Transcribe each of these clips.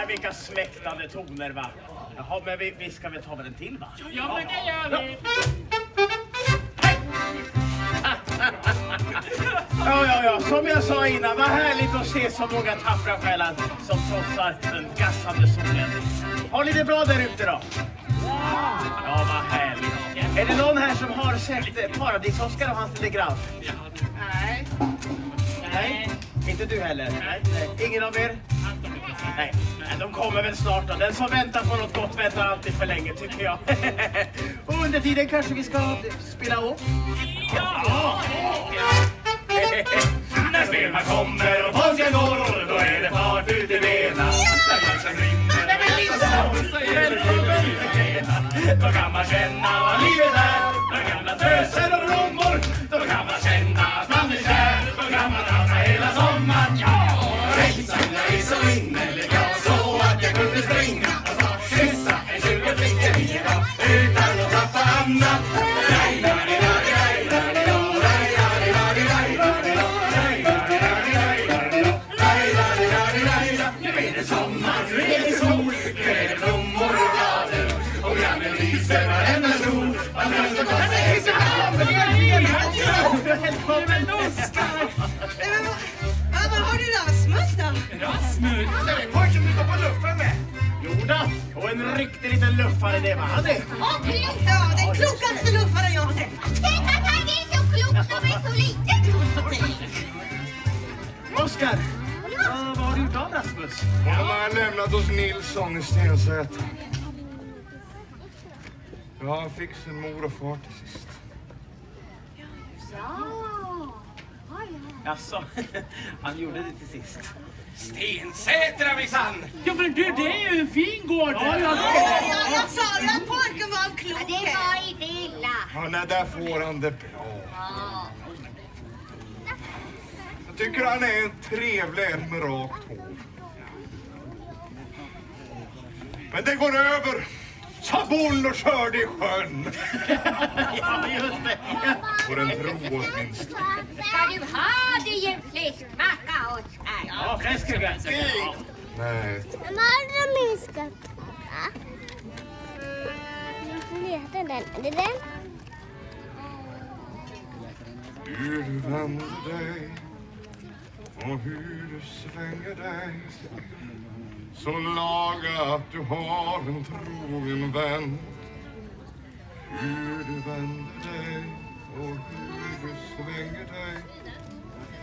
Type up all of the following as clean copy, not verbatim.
Vilka smäktande toner, va? Jaha, men vi ska väl ta väl en till, va? Ja, men det gör vi. Ja, som jag sa innan, vad härligt att se så många tappra själar som trotsar den gassande solen. Har ni det bra där ute då? Ja, vad härligt. Är det någon här som har sett Paradis-Oskar och hans lille grabb? Nej. Nej, inte du heller? Nej. Ingen av er? Nej, de kommer väl snart då. Den som väntar på något gott väntar alltid för länge, tycker jag. Och under tiden kanske vi ska spela upp? Ja! När spelman kommer och påsken går, då är det fart ut i benen. När dansen rinner, då kan man känna vad livet är. När gamla töser och blommor, då kan man känna att man är kär. Då kan man dansa hela sommaren, ja! Rejsan, jag är så innerlig, ja, så att jag kunde springa och snart kyssa en 20 flickor i dag utan att tappa andan. Nu är det sommar, nu är det sol, nu är det blommor och blader och grannen lyser varenda sol. Man måste gå sig så Men Oskar! Vad har du Rasmus då? Rasmus! det är pojken du går på luffen med. Jodå, och en riktig liten luffare det var han det. Okej, ja, den klokaste luffaren jag har träffat. Tänk att han är så klok som är så liten. Oskar, vad har du gjort av Rasmus? Han har lämnat hos Nilsson i Stensäter. Ja, han fick sin mor och far till sist. Jaså, han gjorde det till sist. Stensätra minsann. Ja, men du, det är ju en fin gård. Ja, jag sa ju att pojken var en klok. Det var inte illa. Ja, nej, där får han det bra. Jag tycker han är en trevlig en med rakt hår. Men det går över. Sa boll och körde i sjön. Ja, just det. Får en tro åtminstone. Ska du ha dig en fläskmacka, Oskar? Ja, fläskmacka. Nej. De har minskat. Vad heter den? Är det den? Hur du vänder dig och hur du svänger dig, så laga att du har en trogen vän. Hur du vänder dig och hur du svänger dig,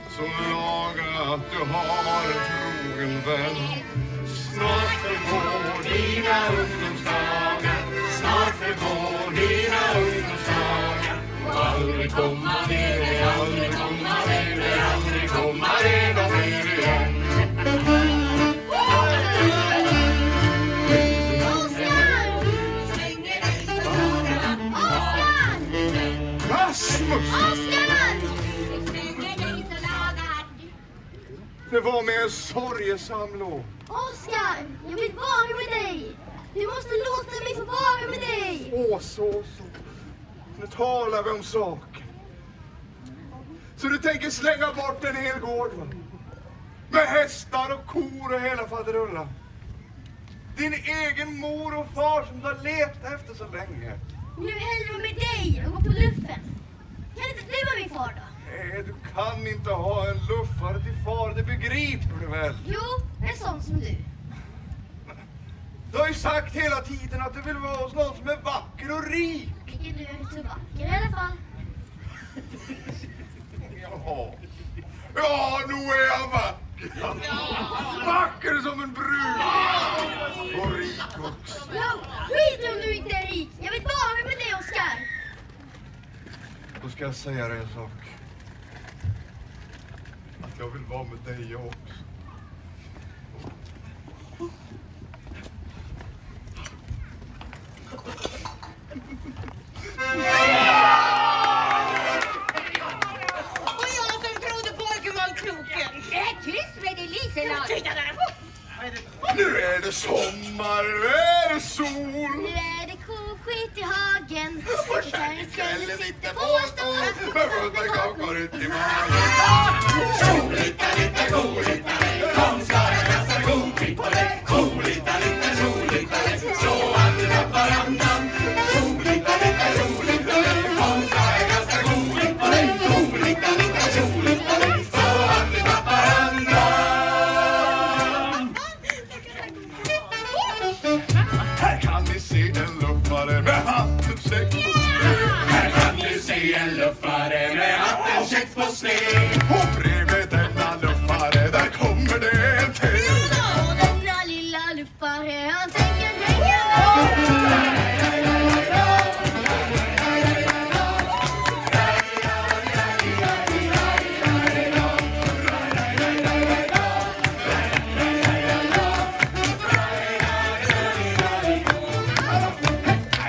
så laga att du har en trogen vän. Snart förgår dina ungdomsdagar, snart förgår dina ungdomsdagar. Och aldrig komma ner, aldrig komma ner, aldrig komma ner och blir igen. Rasmus! Det var med en sorgesam låt. Oskar, jag vill vara med dig. Du måste låta mig få vara med dig. Så. Nu talar vi om saken. Så du tänker slänga bort en hel gård, va? Med hästar och kor och hela faderullan. Din egen mor och far som du har letat efter så länge. Nu hellre med dig och gå på luffen. Kan inte du vara min far då? Nej, du kan inte ha en luffare till far, det begriper du väl? Jo, en sån som du. Du har ju sagt hela tiden att du vill vara hos någon som är vacker och rik. Tycker du är så vacker i alla fall? Jaha. Ja, nu är jag vacker. Vacker som en brud. Och rik också. Ja, skit om du inte är rik. Jag vill bara med dig, Oskar. Då ska jag säga dig en sak. Att jag vill vara med dig också. Och jag som trodde pojken var kloken. Tyst med dig, Liselott. Titta där! Nu är det sommar, nu är det sol. Nu är det koskit i hagen. Och kärlekskrällen sitter på stol. Med fulla kakor ut i magen. Solita lite, golita lite, kom ska jag kasta godbit på dig. Golita lite, solita lite, slå aldrig tappar andan. Solita lite, solita lite, kom ska jag kasta godbit på dig. Golita lite, solita lite, slå aldrig tappar andan. Här kan ni se en luffare med hatten säck på sned. Här kan du se en luffare med hatten check på sned. Och bredvid denna luffare, där kommer det en till. Och denna lilla luffare, han tänker hänga med.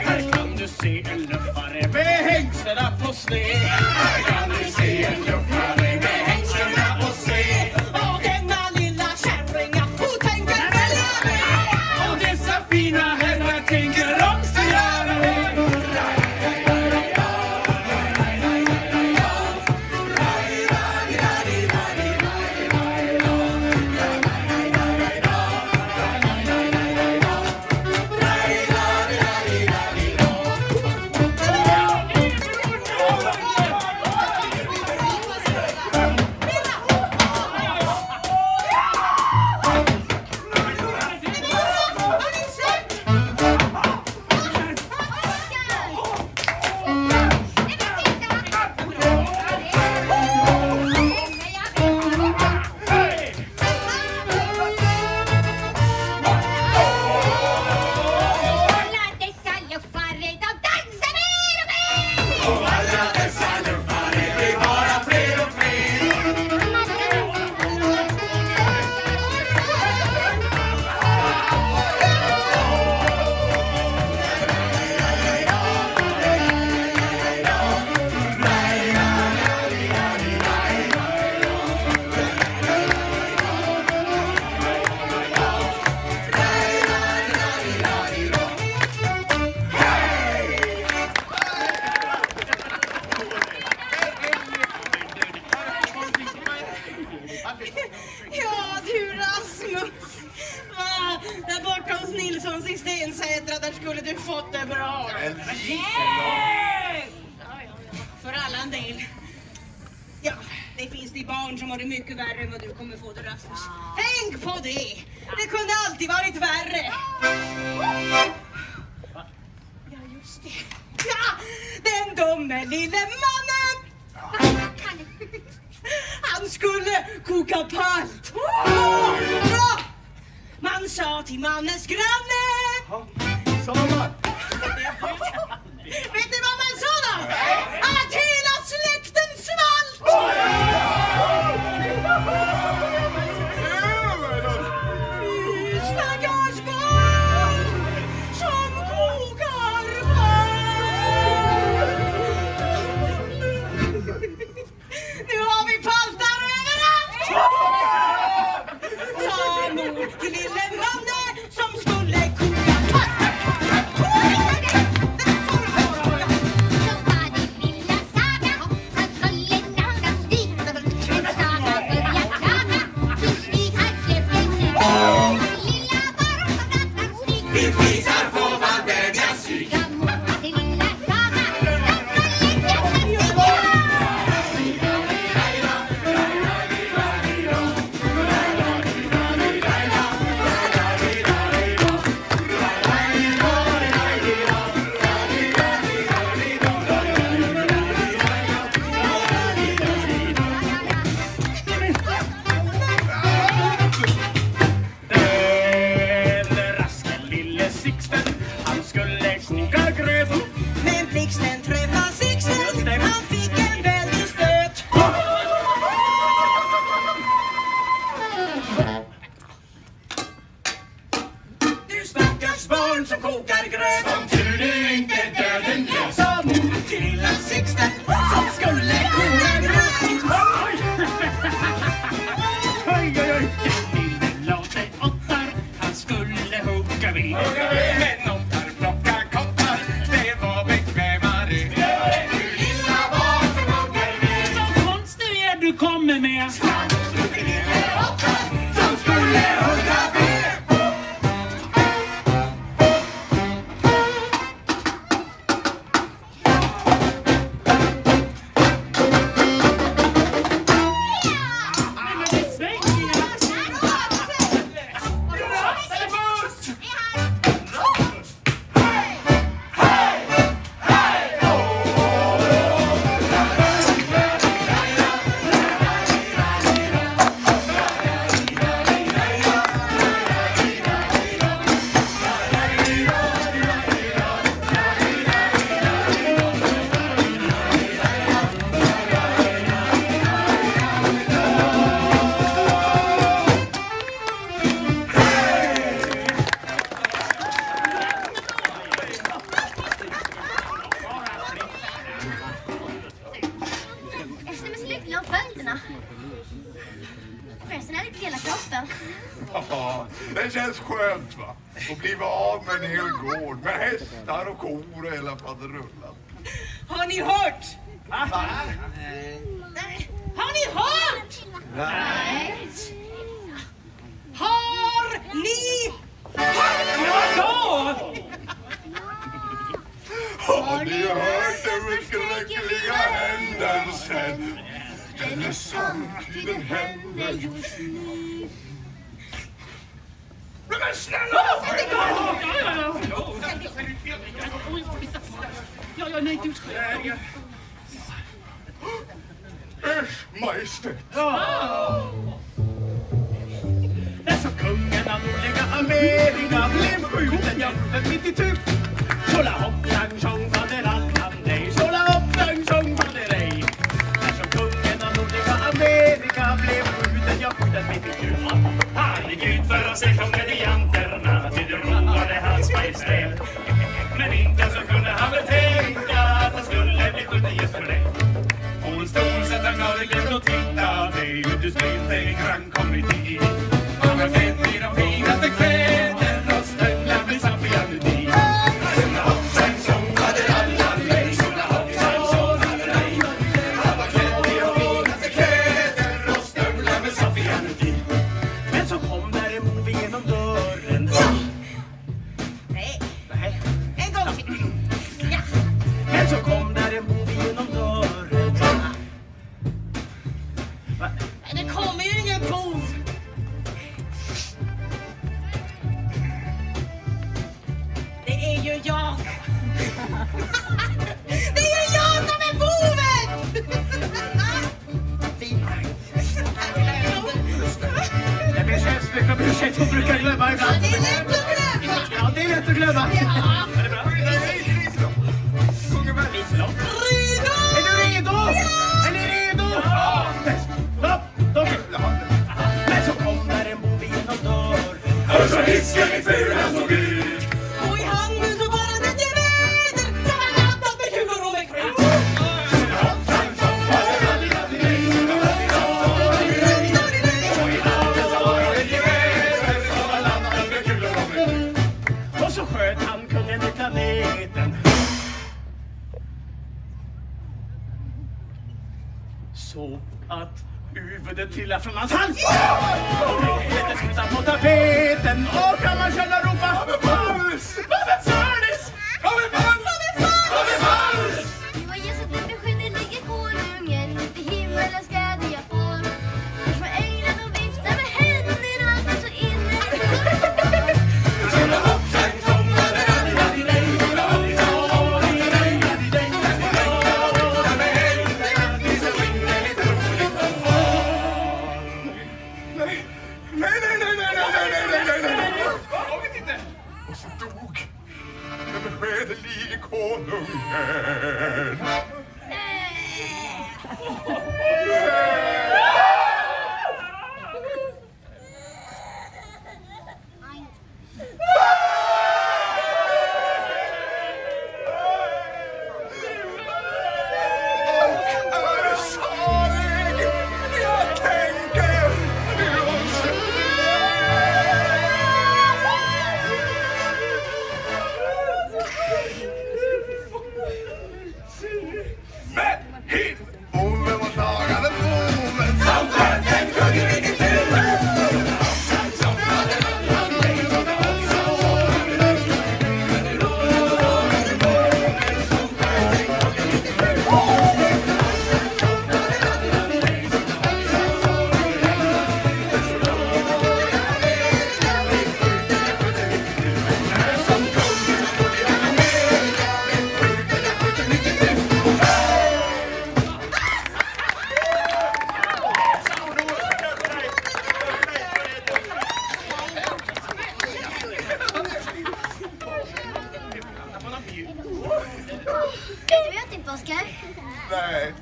Här kan du se en luffare med hängselna på sned. Här kan du se en luffare med hängselna på sned. Och denna lilla kärringa, hon tänker följa med. Och dessa fina herrar tänker också göra det. Har ni sett? Alla dessa luffare, de dansar mer och mer. Och alla dessa luffare blir bara fler och fler. Ja, du Rasmus. Va? Där borta hos Nilssons i Stensätra, där skulle du fått det bra. För alla en del. Ja, det finns de barn som har det mycket värre än vad du kommer få det, Rasmus. Tänk på det! Det kunde alltid varit värre. Ja, just det. Ja, den dumme lille mannen. Han skulle koka palt. Bra! Man sa till mannens granne. Sommar! Vet ni vad man sa då? Att hela släkten svalt! Stackars barn som kokar palt. Nu har vi paltar överallt! Sa mor till lille Manne som skulle koka palt. kommer med. Förresten är det hela kroppen. Ja, det känns skönt va? Att bli av med en hel gård med hästar och kor och hela faderullan. Har ni hört? Nej. Nej. Har ni hört? Nej. Har ni Har ni hört den förskräckliga händelsen? Den är samtiden händer just nu. Men snälla! Nej, du ska... Majestät. Dessa kungen av nordliga Amerika blev skjuten jämfört mitt i typ. Sola hopp, lang, sång, faderallan, nej. Sola hopp, lang, sång, faderej. Dessa kungen av nordliga Amerika blev skjuten jämfört mitt i typ. Han gick ut för att se komedianterna, till det roade hans majestät. Men inte så kunde han väl tänka att han skulle bli skjuten just för det. På en stol satt han glad och tittade ut ur strid till en grann komedi. Han var klädd i de finaste kläder och stövlar med safianuti. Sola hoppsan sång faderallan, nej. Sola hoppsan sång faderallan. Han var klädd i de finaste kläder och stövlar med safianuti. Men så kom där en move genom dörren. Nej. Nej. En gång till. Ja. Men så kom där en move genom dörren. Va? Det kommer ju ingen bov. Det är ju jag. Det är ju jag som är boven! Jag ber så hemskt mycket om ursäkt, hon brukar glömma ibland. Det är lätt att glömma. Ja, det är lätt att glömma. Ja. Är det bra? Sjunger väl Liselott? Redo! Är du redo? Är ni redo? Ja! Stopp! Men så kom där en move genom dörren. Och så hisken i furan såg ut. Och i handen så var det ett geväder som var laddat med kulor och med krut. Och så sköt han kungen i planeten. Så att huvudet trillar från hans hals. Och helvetet slutar på tapeten. Och kan man känna ropa Vals! Vals! Det var Jesus blev beskjuten, ligger konungen ut i himmelens glädje form. Först var änglarna och viftade med händerna, men så innerligt Nej. Och så dog med beskedet ligger konungen. Salig, jag tänker Men hit! Boven var slagande boven som Nej.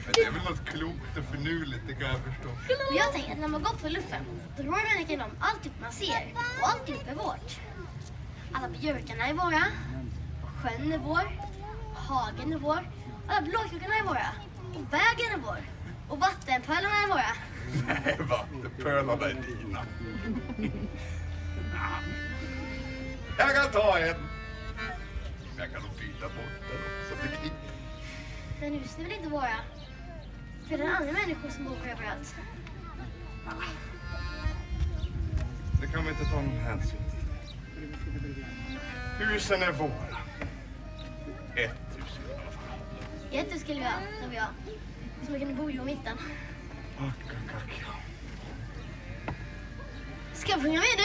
Men det är väl något klokt och förnuligt, det kan jag förstå. Och jag tänker att när man går på luffen, då rår människan om alltihop man ser. Och alltihop är vårt. Alla björkarna är våra. Sjön är vår. Hagen är vår. Alla blåkrockarna är våra. Och vägen är vår. Och vattenpölarna är våra. Nej, vattenpölarna är dina. Jag kan ta en. Jag kan nog byta bort den också. Men husen är väl inte våra? För det är andra människor som bor överallt. Det kan vi inte ta någon hänsyn till. Husen är våra. Ett hus i alla fall. Ett hus skulle vi ha, det var jag. Så vi kan bo i mitten. Akakaka. Ska jag sjunga med du?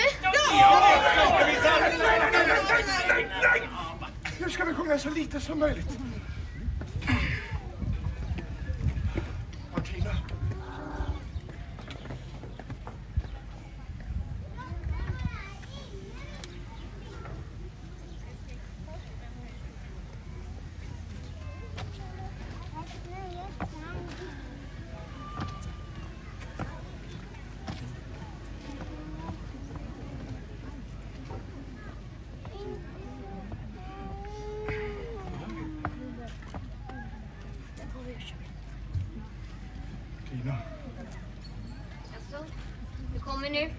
Nej! Nu ska vi sjunga så lite som möjligt. Martina. Tina. Alltså, du kommer nu.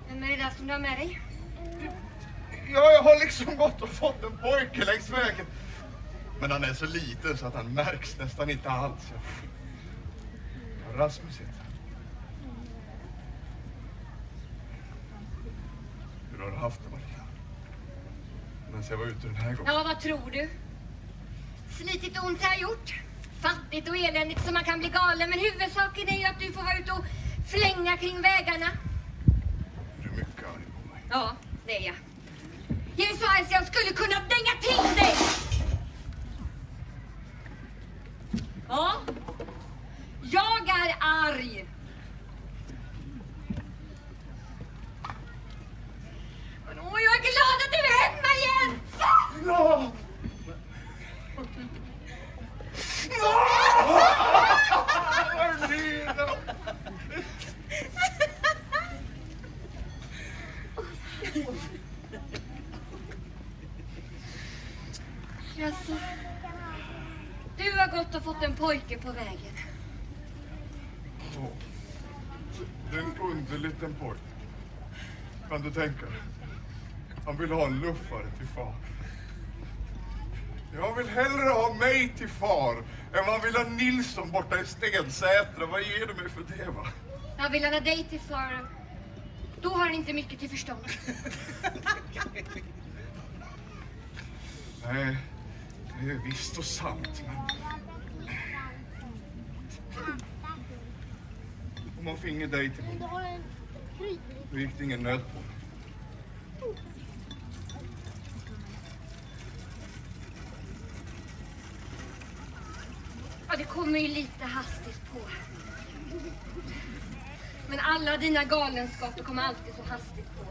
Vem är det där som du har med dig? Ja, jag har liksom gått och fått en pojke längs vägen. Men han är så liten så att han märks nästan inte alls. Rasmus heter han. Hur har du haft det, Maria? Medan jag var ute den här gången. Ja, vad tror du? Slitigt ont har jag gjort. Fattigt och eländigt så man kan bli galen. Men huvudsaken är ju att du får vara ute och flänga kring vägarna. Du är mycket arg på mig. Ja, det är jag. Jag sa att jag skulle kunna dänga till dig. Ja. Jag är arg. Åh, jag är glad att du är hemma igen. Ja! Jaså, du har gått och fått en pojke på vägen. Åh, det är en underlig liten pojke. Kan du tänka dig? Han vill ha en luffare till far. Jag vill hellre ha mig till far än man vill ha Nilsson borta i Stensätra. Vad ger du mig för det, va? Jag vill ha dig till far. Då har han inte mycket till förstånd. Nej, det är visst och sant, men... Om man finge dig till mig, då gick det ingen nöd på mig. Ja, det kommer ju lite hastigt på. Men alla dina galenskaper kommer alltid så hastigt på.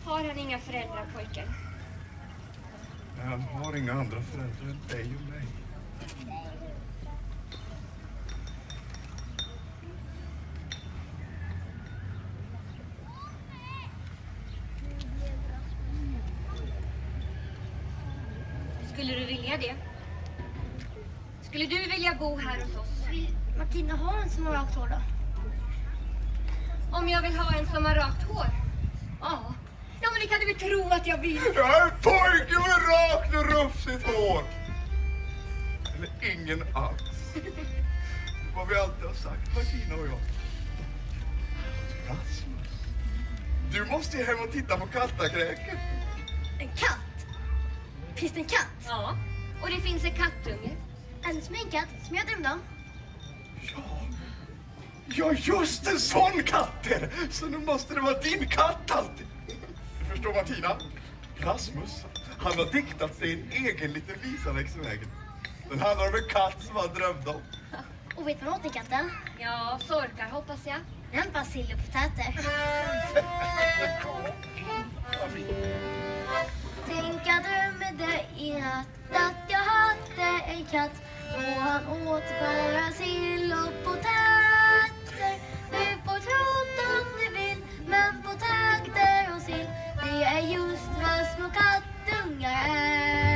Har han inga föräldrar, pojken? Nej, han har inga andra föräldrar än dig och mig. Skulle du vilja det? Skulle du vilja bo här hos oss? Vill Martina ha en som har rakt hår då? Om jag vill ha en som har rakt hår? Ja. Ja, men det kan du väl tro att jag vill. Jag är en pojke med rakt och rufsigt hår. Eller ingen alls. Vad vi alltid har sagt, Martina och jag. Rasmus, du måste ju hem och titta på kattakräken. En katt? Finns det en katt? Ja, och det finns en kattunge. En sminkkatt som jag drömde om. Ja, just en sån katter! Så nu måste det vara din katt alltid. Du förstår, Martina? Rasmus, han har diktat sig en egen liten visa längs vägen. Den handlar om en katt som han drömde om. Och vet man åt den katten? Ja, sorkar hoppas jag. Den bara sill och potäter. Tänk jag drömde i natt att jag hade en katt och han åt bara sill och potäter. Du får tro om du vill, men potäter och sill, det är just vad små kattungar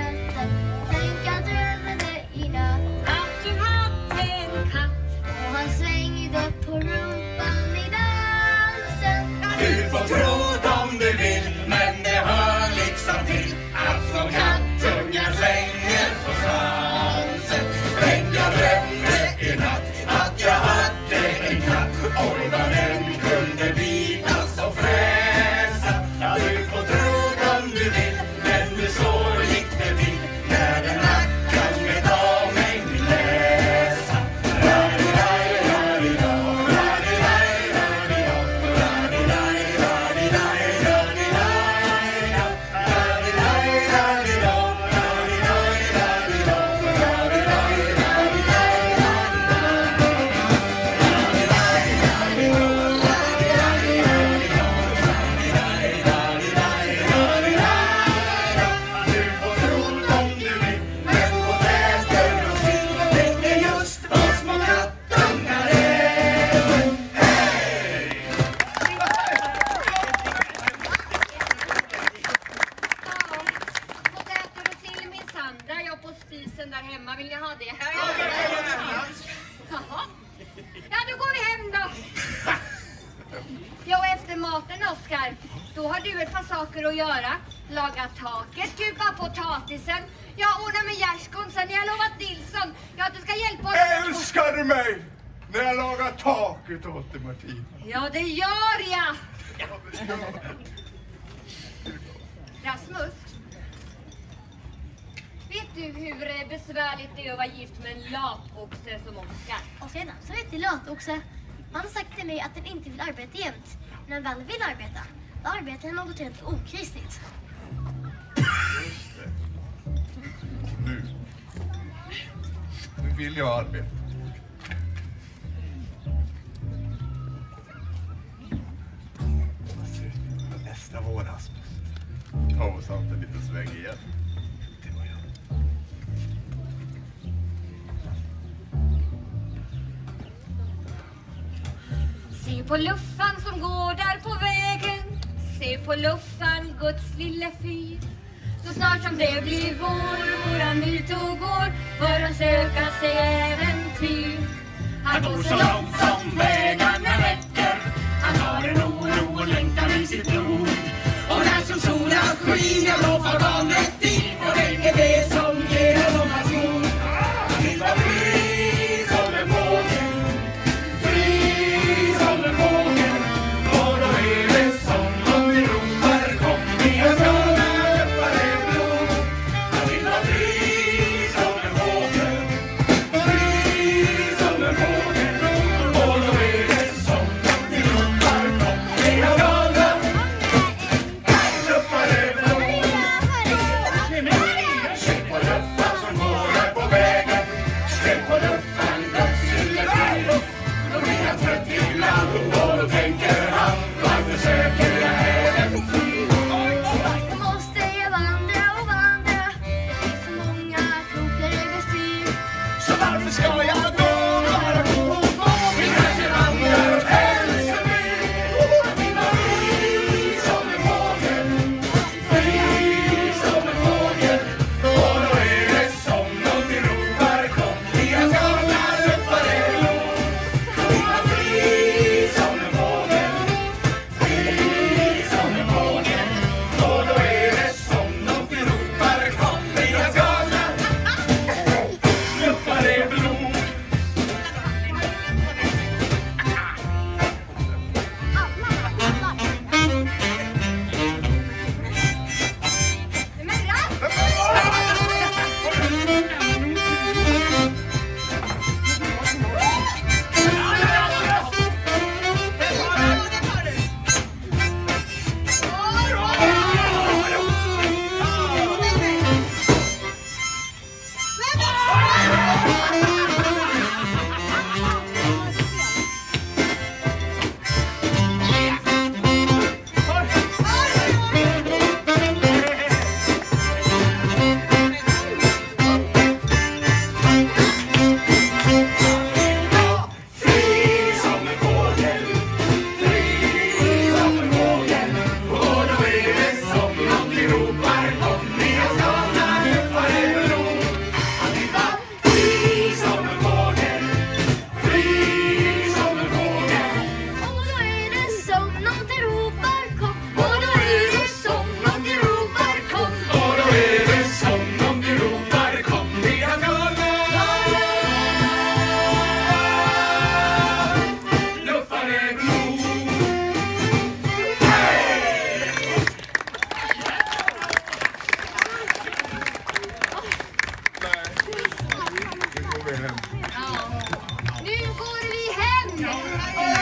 äter. Tänk jag drömde i natt Att du hade en katt. och han svängde på rumpan i dansen. Du får tro om du vill, men det hör liksom till att små kattungar svänger på svansen. Tänk jag drömde i natt att jag hade en katt. Oj vad den kunde bitas och fräsa. Ja, du får tro om du vill, men det så gick det till när den rackaren med av mig vill läsa. Potäter och sill minsann. Där är jag på spisen där hemma. Vill ni ha det? Jaha. Ja, då går vi hem då. Ja, och efter maten, Oskar, då har du ett par saker att göra. Laga taket, kupa potatisen. Jag ordnar med gärskon, sen jag har lovat Nilsson. Ja, du ska hjälpa oss. Älskar du mig när jag lagar taket åt dig, Martina? Ja, det gör jag. Rasmus, vet du hur besvärligt det är att vara gift med en latoxe som Oskar? Och sedan så vet du latoxe. Han har sagt till mig att den inte vill arbeta jämt. När han väl vill arbeta, då arbetar han något helt okristligt. Just det. Nu vill jag arbeta. Nästa vår, Rasmus. Ta oss en liten sväng igen. Det var jag. Se på luffan som går där på vägen. Se på luffan, Guds lilla fyr. Så snart som det blir vår, våran ut och går för att söka sig äventyr. Han går så långt som vägarna räcker. Han har en oro och längtan i sitt blod. Och när som solen skiner blåfar vanligt dit. Och det är det som ger honom hans mod. Han vill vara fri som en fågel. Fri som en fågel. Och då är det som om vi ropar kom. Vi har skålat för en blod. Han vill vara fri som en fågel. Fri som en fågel. Och då är det som om vi ropar kom. Vi har skålat. Luffar en blod. hem. Nu går vi hem!